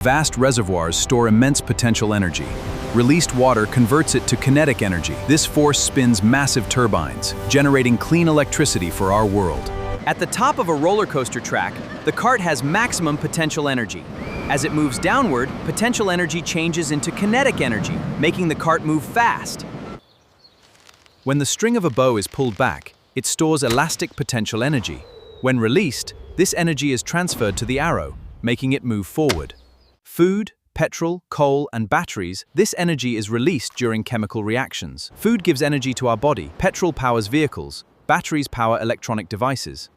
Vast reservoirs store immense potential energy. Released water converts it to kinetic energy. This force spins massive turbines, generating clean electricity for our world. At the top of a roller coaster track, the cart has maximum potential energy. As it moves downward, potential energy changes into kinetic energy, making the cart move fast. When the string of a bow is pulled back, it stores elastic potential energy. When released, this energy is transferred to the arrow, making it move forward. Food, petrol, coal, and batteries, this energy is released during chemical reactions. Food gives energy to our body, petrol powers vehicles, batteries power electronic devices.